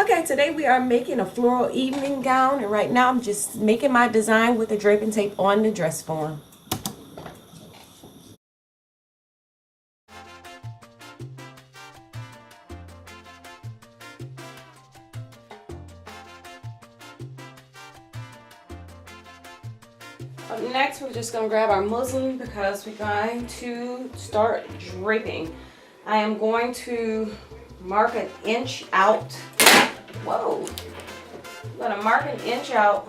Okay, today we are making a floral evening gown, and right now I'm just making my design with the draping tape on the dress form. Up next, we're just going to grab our muslin because we're going to start draping. I am going to mark an inch out. Whoa! I'm going to mark an inch out,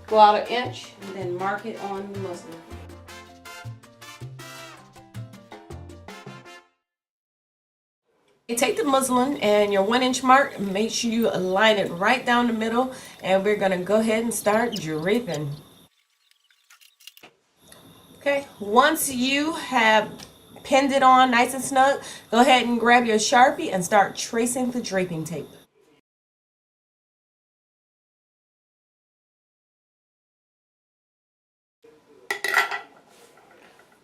go out an inch, and then mark it on the muslin. You take the muslin and your 1-inch mark, make sure you align it right down the middle, and we're going to go ahead and start draping. Okay, once you have pinned it on nice and snug, go ahead and grab your Sharpie and start tracing the draping tape.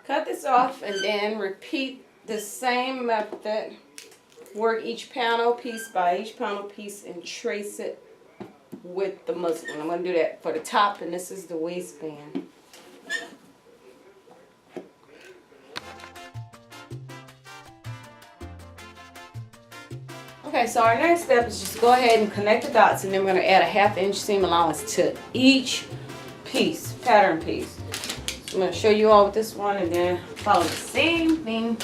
Cut this off and then repeat the same method. Work each panel piece by each panel piece and trace it with the muslin. I'm going to do that for the top, and this is the waistband. Okay, so our next step is just go ahead and connect the dots, and then we're going to add a 1/2-inch seam allowance to each piece, pattern piece. So I'm going to show you all with this one and then follow the same thing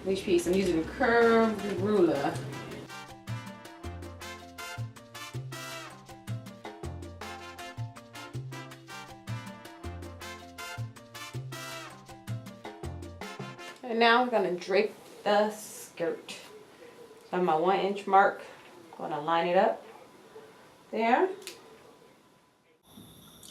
with each piece. I'm using a curved ruler. And now we're going to drape the skirt. So I have my 1-inch mark. I'm going to line it up there.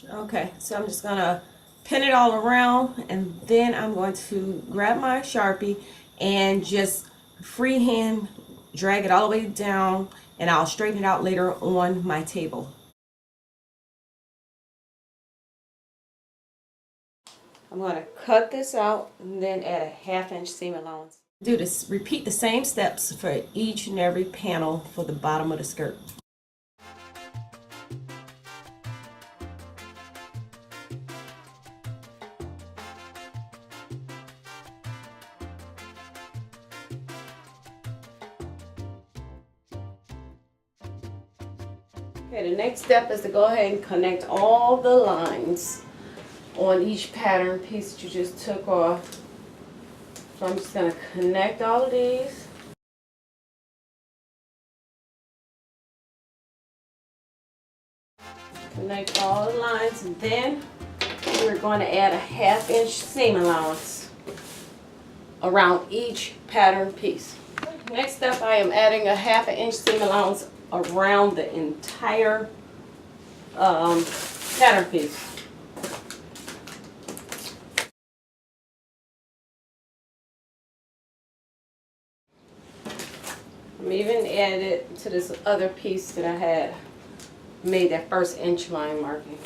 Okay, so I'm just going to pin it all around, and then I'm going to grab my Sharpie and just freehand drag it all the way down, and I'll straighten it out later on my table. I'm going to cut this out and then add a 1/2-inch seam allowance. Do this, repeat the same steps for each and every panel for the bottom of the skirt. Okay, the next step is to go ahead and connect all the lines on each pattern piece that you just took off. So I'm just going to connect all of these. Connect all the lines, and then we're going to add a 1/2-inch seam allowance around each pattern piece. Next step, I am adding a 1/2-inch seam allowance around the entire pattern piece. I'm even adding it to this other piece that I had made that first inch line marking.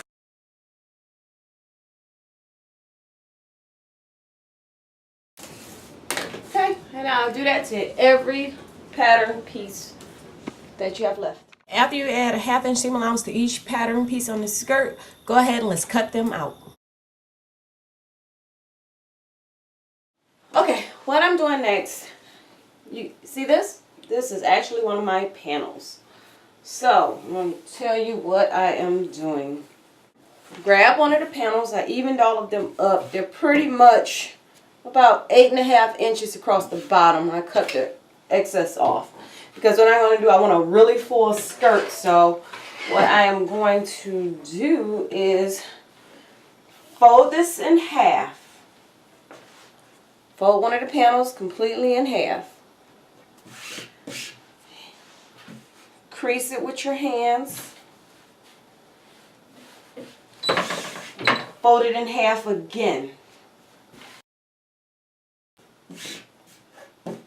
Okay, and I'll do that to every pattern piece that you have left. After you add a 1/2-inch seam allowance to each pattern piece on the skirt, go ahead and let's cut them out. Okay, what I'm doing next, you see this? This is actually one of my panels. So, I'm going to tell you what I am doing. Grab one of the panels. I evened all of them up. They're pretty much about 8.5 inches across the bottom. I cut the excess off because what I'm going to do, I want a really full skirt. So, what I am going to do is fold this in half. Fold one of the panels completely in half. Crease it with your hands. Fold it in half again.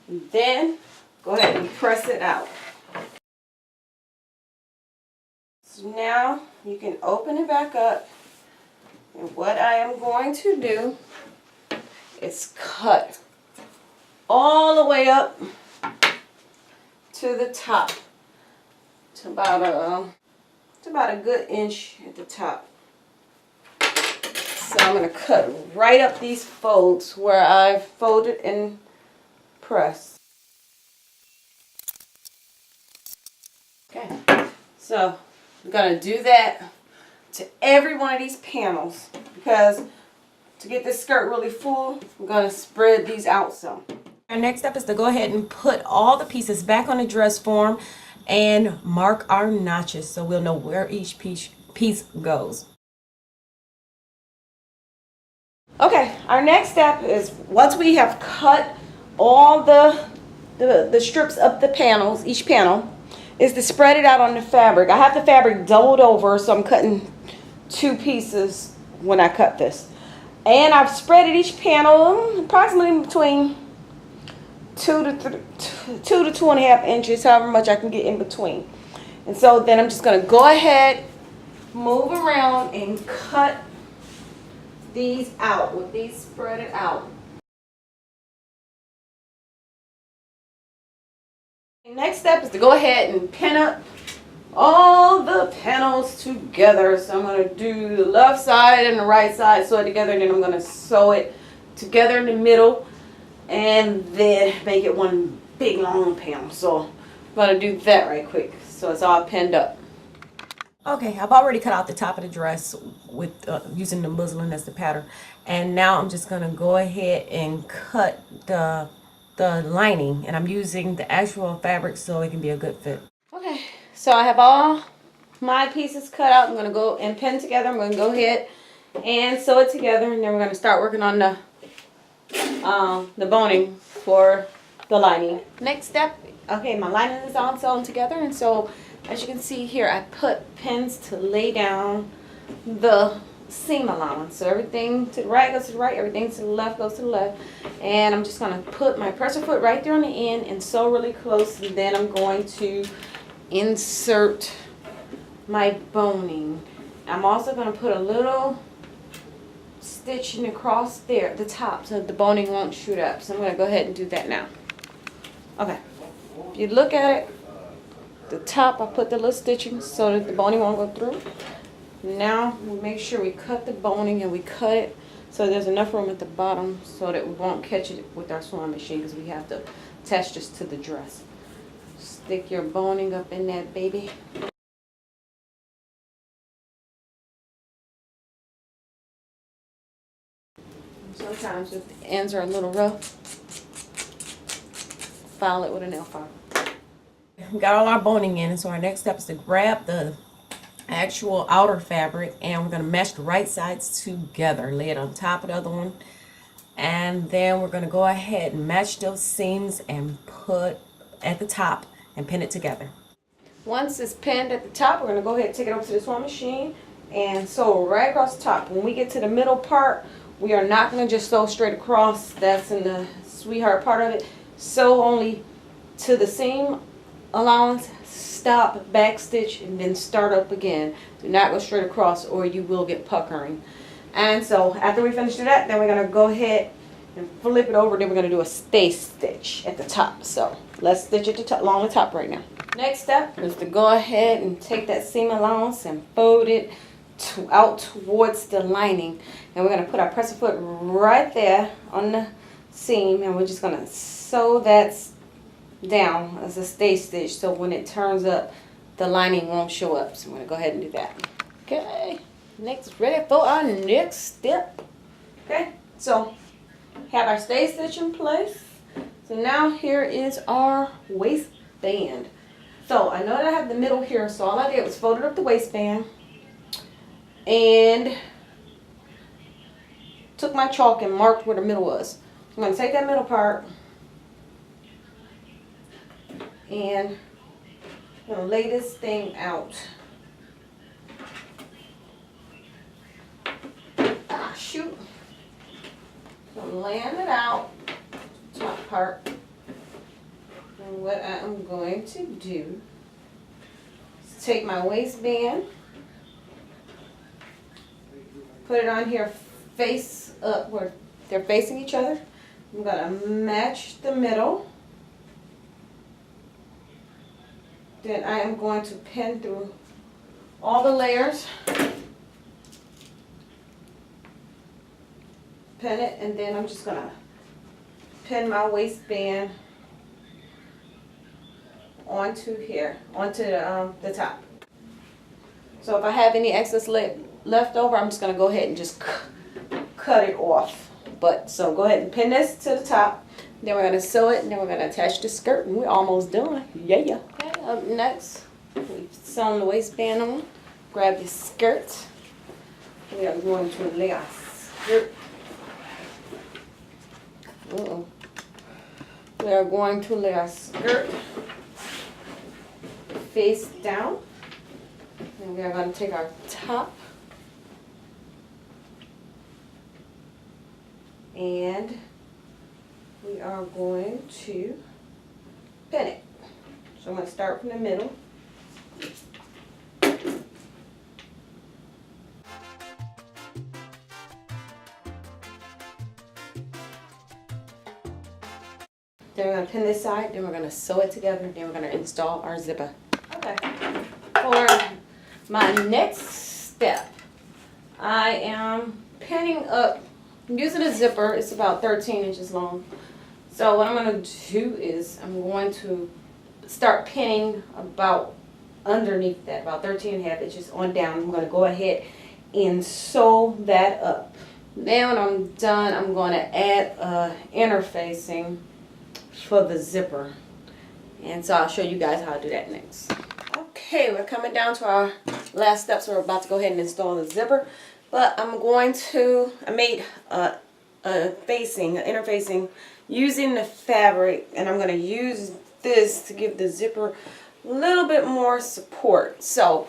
And then go ahead and press it out. So now you can open it back up. And what I am going to do is cut all the way up to the top. It's about a good inch at the top. So I'm going to cut right up these folds where I've folded and pressed. Okay, so I'm going to do that to every one of these panels because to get this skirt really full, I'm going to spread these out some. Our next step is to go ahead and put all the pieces back on the dress form and mark our notches so we'll know where each piece goes. Okay, our next step is once we have cut all the strips of the panels, each panel, is to spread it out on the fabric. I have the fabric doubled over, so I'm cutting 2 pieces when I cut this. And I've spreaded each panel approximately between 2 to 2.5 inches, however much I can get in between. And so then I'm just going to go ahead, move around, and cut these out with these spread out. Next step is to go ahead and pin up all the panels together. So I'm going to do the left side and the right side, sew it together, and then I'm going to sew it together in the middle and then make it one big long panel. So I'm going to do that right quick so it's all pinned up. Okay, I've already cut out the top of the dress with using the muslin as the pattern, and now I'm just going to go ahead and cut the lining, and I'm using the actual fabric so it can be a good fit. Okay, so I have all my pieces cut out. I'm going to go and pin together. I'm going to go ahead and sew it together, and then we're going to start working on the boning for the lining. Next step, okay, my lining is all sewn together, and so as you can see here, I put pins to lay down the seam allowance. So everything to the right goes to the right, everything to the left goes to the left. And I'm just going to put my presser foot right there on the end and sew really close. And then I'm going to insert my boning. I'm also going to put a little stitching across there at the top so the boning won't shoot up. So I'm going to go ahead and do that now. Okay, if you look at it, the top I put the little stitching so that the boning won't go through. Now we make sure we cut the boning and we cut it so there's enough room at the bottom so that we won't catch it with our sewing machine because we have to attach this to the dress. Stick your boning up in that baby. Sometimes if the ends are a little rough, file it with a nail file. We got all our boning in, and so our next step is to grab the actual outer fabric and we're going to mesh the right sides together, lay it on top of the other one, and then we're going to go ahead and match those seams and put at the top and pin it together. Once it's pinned at the top, we're going to go ahead and take it over to the sewing machine and sew right across the top. When we get to the middle part, we are not going to just sew straight across. That's in the sweetheart part of it. Sew only to the seam allowance, stop, back stitch, and then start up again. Do not go straight across or you will get puckering. And so after we finish that, then we're going to go ahead and flip it over. Then we're going to do a stay stitch at the top. So let's stitch it along the top right now. Next step is to go ahead and take that seam allowance and fold it out towards the lining. And we're going to put our presser foot right there on the seam, and we're just going to sew that down as a stay stitch so when it turns up the lining won't show up. So I'm going to go ahead and do that. Okay, next, ready for our next step. Okay, so have our stay stitch in place. So now here is our waistband. So I know that I have the middle here, so all I did was folded up the waistband and took my chalk and marked where the middle was. I'm going to take that middle part and I'm going to lay this thing out. Ah, shoot. So I'm laying it out, top part. And what I'm going to do is take my waistband, put it on here face up where they're facing each other. I'm going to match the middle Then I am going to pin through all the layers. Pin it, and then I'm just gonna pin my waistband onto here, onto the top. So if I have any excess left over, I'm just gonna go ahead and just cut it off. But so go ahead and pin this to the top. Then we're gonna sew it, and then we're gonna attach the skirt, and we're almost done. Yeah. Okay, up next, we've sewn the waistband on. Grab the skirt. We are going to lay our skirt. We are going to lay our skirt face down. And we are going to take our top and we are going to pin it. So I'm going to start from the middle. Then we're going to pin this side, then we're going to sew it together, then we're going to install our zipper. Okay. For my next step, I am pinning up, I'm using a zipper. It's about 13 inches long. So what I'm going to do is I'm going to start pinning about underneath that, about 13.5 inches on down. I'm going to go ahead and sew that up. Then when I'm done, I'm going to add interfacing for the zipper, and so I'll show you guys how to do that next. Okay, we're coming down to our last steps. We're about to go ahead and install the zipper, but I made a interfacing using the fabric, and I'm going to use this to give the zipper a little bit more support. So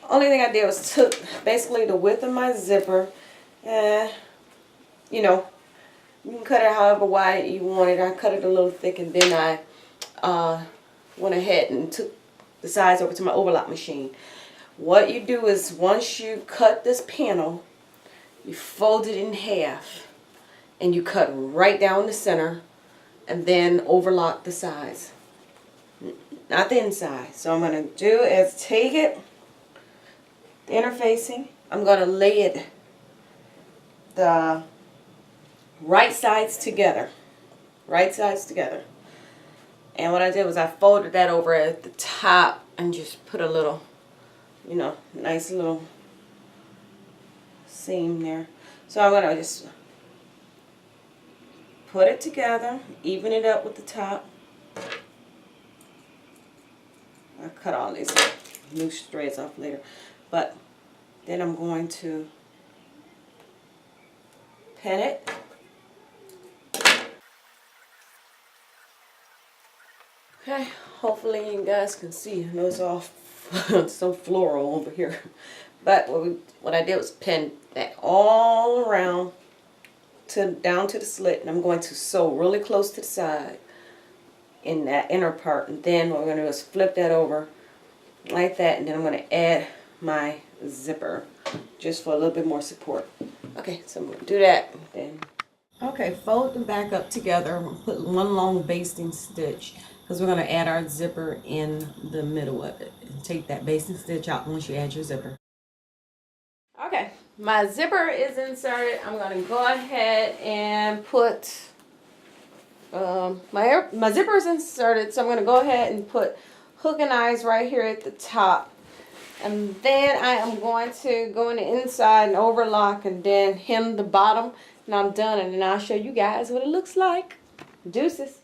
only thing I did was took basically the width of my zipper, you know, you can cut it however wide you want it. I cut it a little thick, and then I went ahead and took the size over to my overlock machine. What you do is once you cut this panel, you fold it in half and you cut right down the center and then overlock the sides, not the inside. So I'm going to do is take it, the interfacing, I'm going to lay it the right sides together. And what I did was I folded that over at the top and just put a little, you know, nice little seam there. So I'm going to just put it together, even it up with the top. I'll cut all these loose threads off later. But then I'm going to pin it. Okay, hopefully you guys can see. I know it's all so floral over here. But what I did was pin that all around down to the slit, and I'm going to sew really close to the side in that inner part. And then what we're going to do is flip that over like that, and then I'm going to add my zipper just for a little bit more support. Okay, so I'm going to do that then. Okay, fold them back up together. We'll put one long basting stitch, because we're going to add our zipper in the middle of it. And take that basting stitch out once you add your zipper. Okay, my zipper is inserted. I'm going to go ahead and put, my zipper is inserted, so I'm going to go ahead and put hook and eyes right here at the top. And then I am going to go in the inside and overlock and then hem the bottom. And I'm done, and then I'll show you guys what it looks like. Deuces.